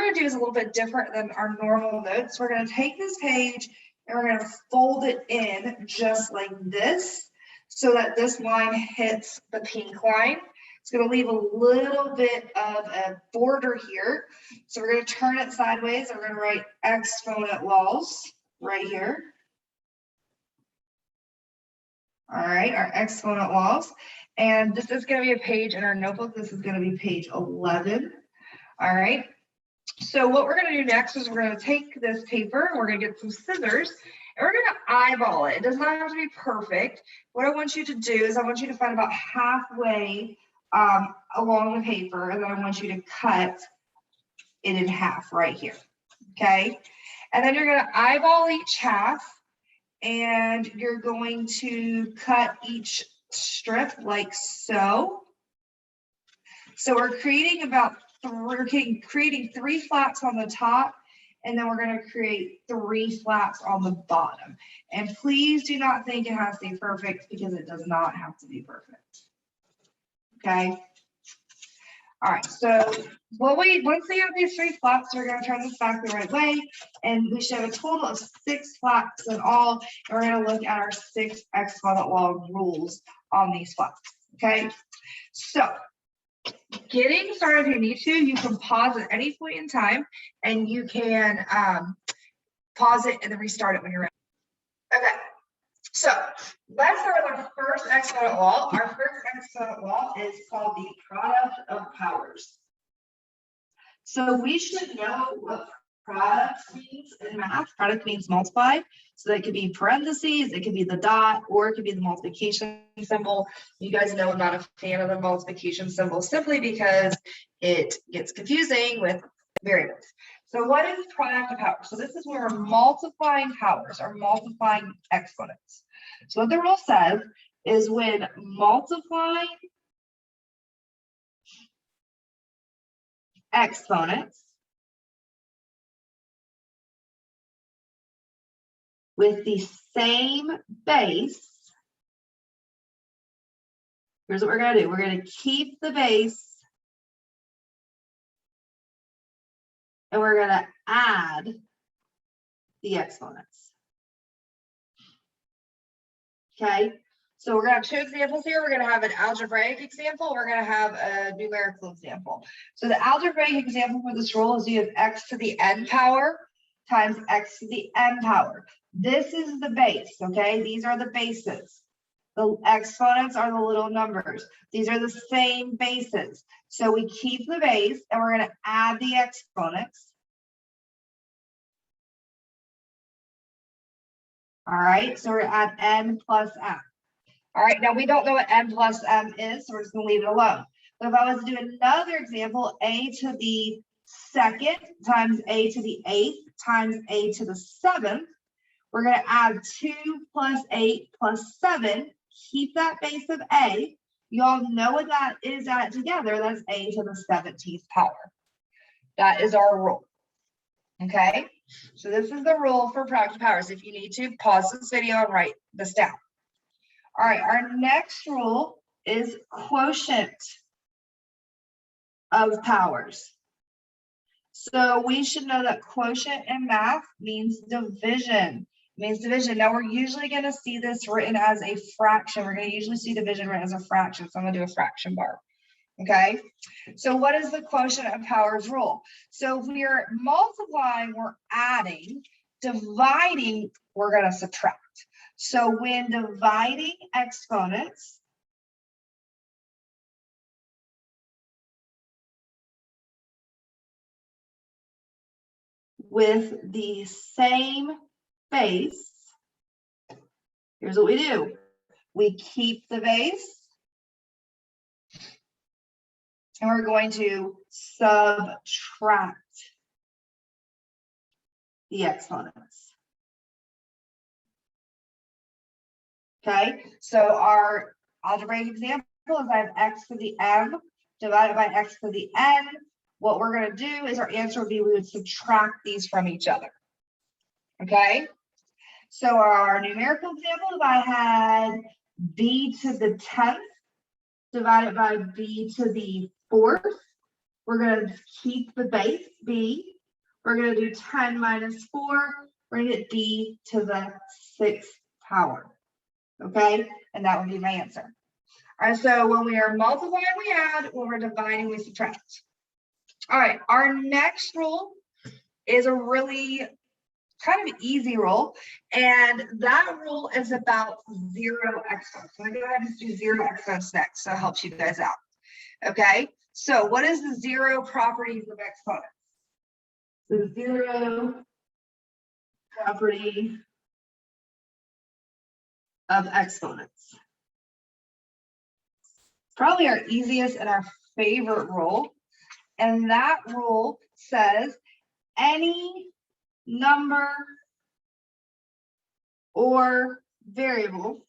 going to do is a little bit different than our normal notes. We're going to take this page and we're going to fold it in just like this so that this line hits the pink line. It's going to leave a little bit of a border here. So we're going to turn it sideways. And we're going to write exponent laws right here. All right, our exponent laws. And this is going to be a page in our notebook. This is going to be page 11. All right. So what we're going to do next is we're going to take this paper and we're going to get some scissors and we're going to eyeball it. It does not have to be perfect. What I want you to do is I want you to find about halfway along the paper, and then I want you to cut it in half right here. Okay. And then you're going to eyeball each half and you're going to cut each strip like so. So we're creating creating 3 flaps on the top, and then we're going to create 3 flaps on the bottom. And please do not think it has to be perfect, because it does not have to be perfect. Okay. All right. So once we have these 3 flaps, we're going to turn this back the right way, and we should have a total of 6 flaps in all. And we're going to look at our 6 exponent law rules on these flaps. Okay. So getting started, if you need to, you can pause at any point in time, and you can pause it and then restart it when you're ready. Okay, so let's start with our first exponent law. Our first exponent law is called the product of powers. So we should know what product means in math. Product means multiply. So that could be parentheses, it could be the dot, or it could be the multiplication symbol. You guys know I'm not a fan of the multiplication symbol simply because it gets confusing with variables. So what is product of powers? So this is where we're multiplying powers or multiplying exponents. So what the rule says is when multiplying exponents with the same base, here's what we're going to do. We're going to keep the base and we're going to add the exponents. Okay, so we're going to have 2 examples here. We're going to have an algebraic example. We're going to have a numerical example. So the algebraic example for this rule is you have x to the n power times x to the m power. This is the base, okay? These are the bases. The exponents are the little numbers. These are the same bases. So we keep the base and we're going to add the exponents. All right, so we're going to add n plus m. All right, now we don't know what n plus m is, so we're just going to leave it alone. But if I was to do another example, a to the 2nd times a to the 8th times a to the 7th, we're going to add 2 plus 8 plus 7, keep that base of a. You all know what that is added together. That's a to the 17th power. That is our rule. Okay, so this is the rule for product of powers. If you need to, pause this video and write this down. All right, our next rule is quotient of powers. So we should know that quotient in math means division. Now we're usually going to see this written as a fraction. We're going to usually see division written as a fraction. So I'm going to do a fraction bar. Okay. So what is the quotient of powers rule? So if we are multiplying, we're adding. Dividing, we're going to subtract. So when dividing exponents, with the same base, here's what we do. We keep the base and we're going to subtract the exponents. Okay, so our algebraic example is I have x to the m divided by x to the n. What we're going to do is our answer would be we would subtract these from each other. Okay, so our numerical example, if I had b to the 10th divided by b to the 4th, we're going to keep the base b. We're going to do 10 minus 4. We're going to get b to the 6th power. Okay, and that would be my answer. All right, so when we are multiplying, we add. When we're dividing, we subtract. All right, our next rule is a really kind of easy rule, and that rule is about zero exponents. So I'm going to go ahead and do zero exponents next, so it helps you guys out. Okay, so what is the zero properties of exponents? The zero property of exponents. Probably our easiest and our favorite rule. And that rule says any number or variable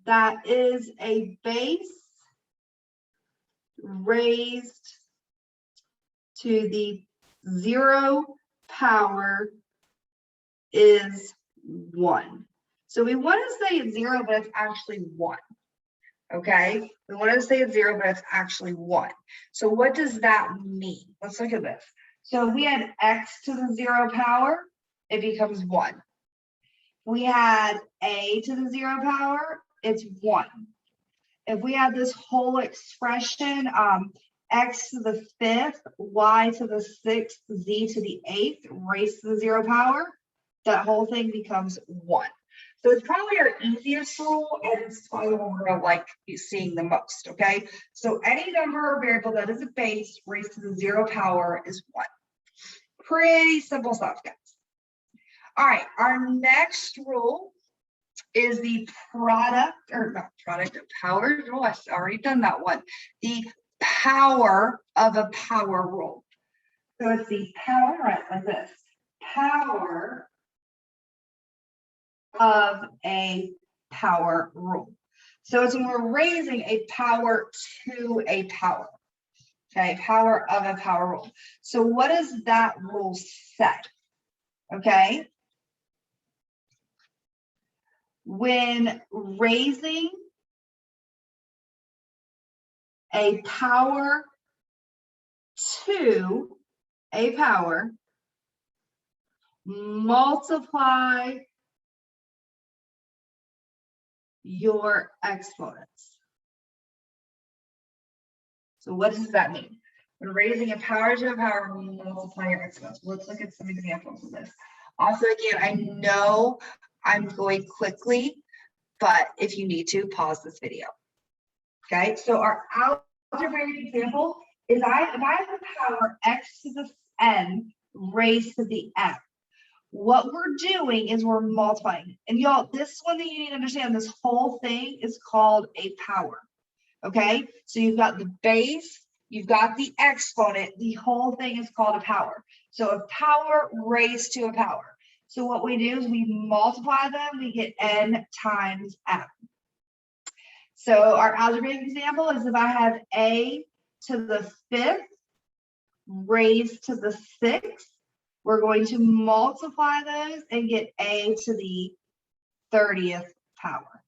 that is a base raised to the 0 power is 1. So we want to say it's 0, but it's actually 1. Okay, we want to say it's 0, but it's actually 1. So what does that mean? Let's look at this. So if we had x to the 0 power, it becomes 1. We had a to the 0 power, it's 1. If we had this whole expression, x to the 5th, y to the 6th, z to the 8th, raised to the 0 power, that whole thing becomes 1. So it's probably our easiest rule, and it's probably what we're going to like seeing the most, okay? So any number or variable that is a base raised to the 0 power is 1. Pretty simple stuff, guys. All right, our next rule is the product, or not product of power. Oh, I've already done that one. The power of a power rule. So it's the power, right, like this. Power of a power rule. So it's when we're raising a power to a power. Okay, power of a power rule. So what does that rule say? Okay. When raising a power to a power, multiply your exponents. So what does that mean? When raising a power to a power, multiply your exponents. Let's look at some examples of this. Also, again, I know I'm going quickly, but if you need to, pause this video. Okay, so our algebraic example is if I have the power x to the n raised to the m. What we're doing is we're multiplying. And y'all, this one that you need to understand, this whole thing is called a power. Okay, so you've got the base, you've got the exponent, the whole thing is called a power. So a power raised to a power. So what we do is we multiply them, we get n times m. So our algebraic example is if I have a to the 5th raised to the 6th, we're going to multiply those and get a to the 30th power.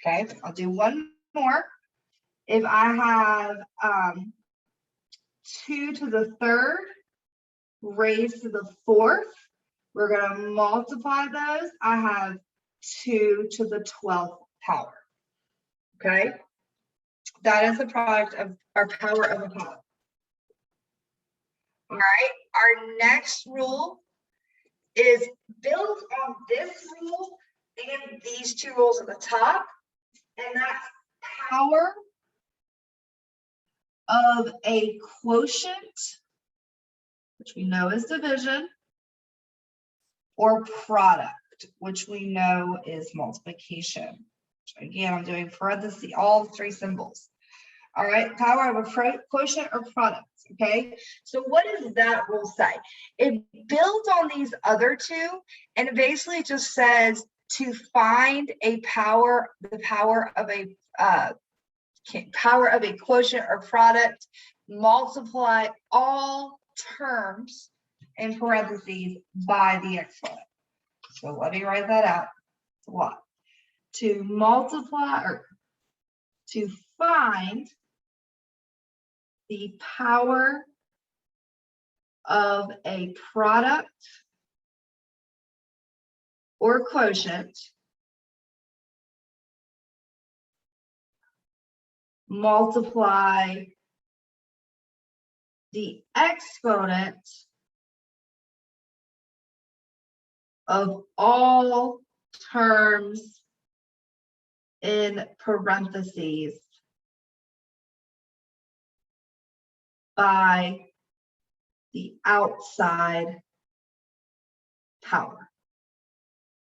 Okay, I'll do one more. If I have 2 to the 3rd raised to the 4th, we're going to multiply those. I have 2 to the 12th power. Okay, that is the product of our power of a power. All right, our next rule is built on this rule and these two rules at the top, and that's power of a quotient, which we know is division, or product, which we know is multiplication. Again, I'm doing parentheses, all 3 symbols. All right, power of a quotient or product. Okay, so what does that rule say? It builds on these other two, and it basically just says to find a power, the power of a quotient or product, multiply all terms in parentheses by the exponent. So let me write that out. What? To multiply, or to find the power of a product or quotient multiply the exponent of all terms in parentheses by the outside power.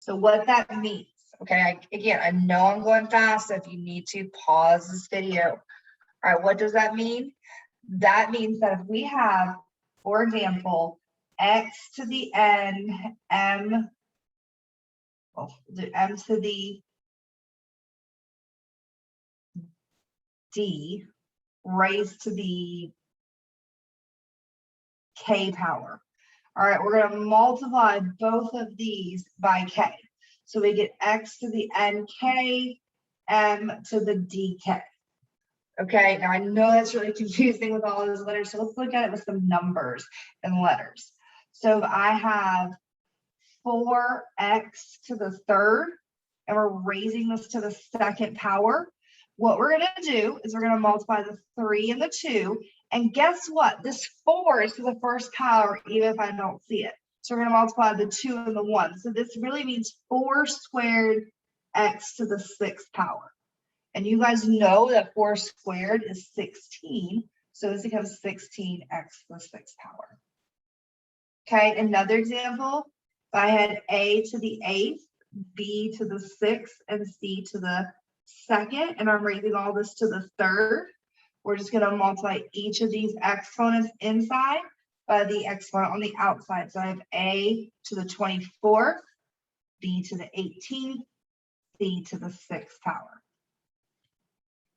So what that means, okay, again, I know I'm going fast, so if you need to pause this video. All right, what does that mean? That means that if we have, for example, x to the n, m, well, the m to the d raised to the k power. All right, we're going to multiply both of these by k. So we get x to the nk, m to the dk. Okay, now I know that's really confusing with all those letters, so let's look at it with some numbers and letters. So if I have 4x to the third, and we're raising this to the second power, what we're going to do is we're going to multiply the 3 and the 2, and guess what? This 4 is to the first power, even if I don't see it. So we're going to multiply the 2 and the 1. So this really means 4 squared x to the 6th power. And you guys know that 4 squared is 16. So this becomes 16x to the 6th power. Okay, another example. If I had a to the 8th, b to the 6th, and c to the 2nd, and I'm raising all this to the 3rd, we're just going to multiply each of these exponents inside by the exponent on the outside. So I have a to the 24th, b to the 18th, c to the 6th power.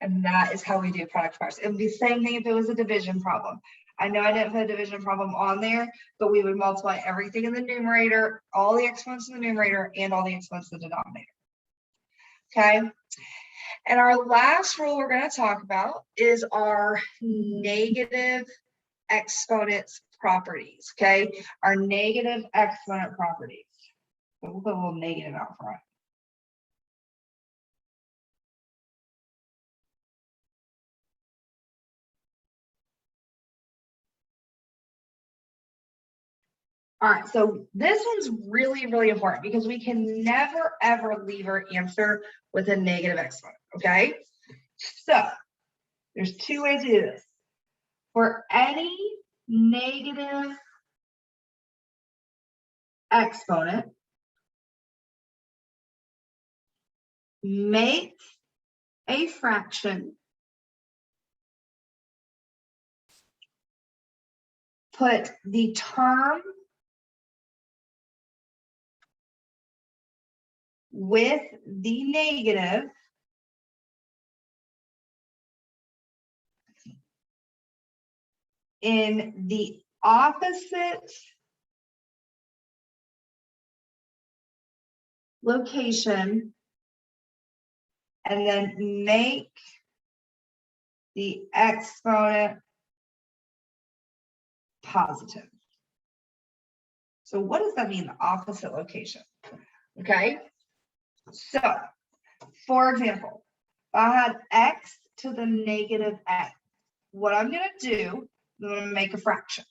And that is how we do product parts. It would be the same thing if it was a division problem. I know I didn't put a division problem on there, but we would multiply everything in the numerator, all the exponents in the numerator, and all the exponents in the denominator. Okay. And our last rule we're going to talk about is our negative exponents properties. Okay. Our negative exponent properties. So we'll put a little negative out front. All right, so this one's really, really important because we can never, ever leave our answer with a negative exponent, okay? So there's two ways to do this. For any negative exponent, make a fraction, put the term with the negative in the opposite location, and then make the exponent positive. So what does that mean, the opposite location? Okay, so for example, if I had x to the negative n, what I'm going to do, I'm going to make a fraction.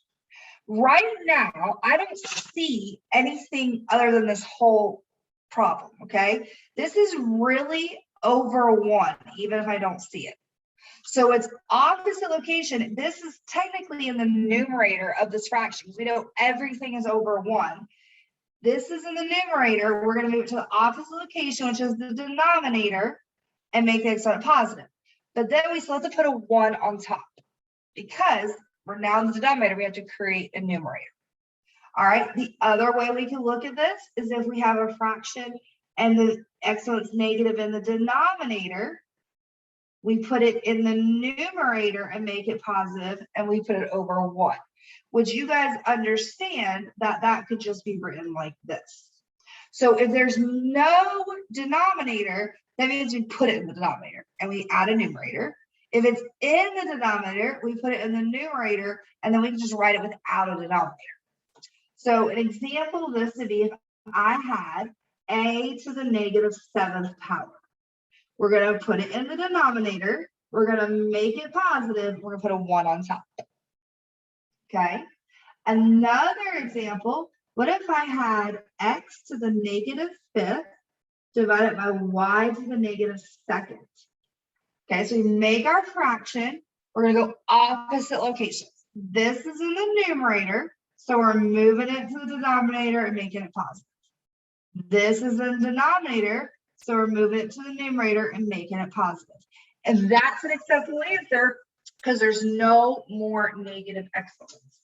Right now, I don't see anything other than this whole problem, okay? This is really over 1, even if I don't see it. So it's opposite location. This is technically in the numerator of this fraction. We know everything is over 1. This is in the numerator. We're going to move it to the opposite location, which is the denominator, and make the exponent positive. But then we still have to put a 1 on top because we're now in the denominator. We have to create a numerator. All right. The other way we can look at this is if we have a fraction and the exponent's negative in the denominator, we put it in the numerator and make it positive, and we put it over 1. Would you guys understand that that could just be written like this? So if there's no denominator, that means we put it in the denominator and we add a numerator. If it's in the denominator, we put it in the numerator, and then we can just write it without a denominator. So an example of this would be if I had a to the negative 7th power. We're going to put it in the denominator. We're going to make it positive. We're going to put a 1 on top. Okay. Another example, what if I had x to the negative 5th divided by y to the negative 2nd? Okay, so we make our fraction. We're going to go opposite locations. This is in the numerator, so we're moving it to the denominator and making it positive. This is in the denominator, so we're moving it to the numerator and making it positive. And that's an acceptable answer because there's no more negative exponents.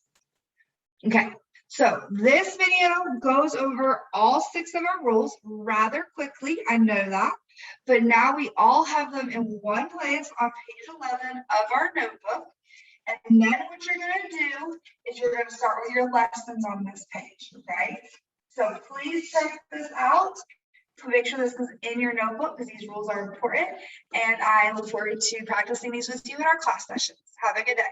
Okay, so this video goes over all 6 of our rules rather quickly. I know that, but now we all have them in one place on page 11 of our notebook. And then what you're going to do is you're going to start with your lessons on this page, okay? So please check this out. Make sure this is in your notebook because these rules are important. And I look forward to practicing these with you in our class sessions. Have a good day.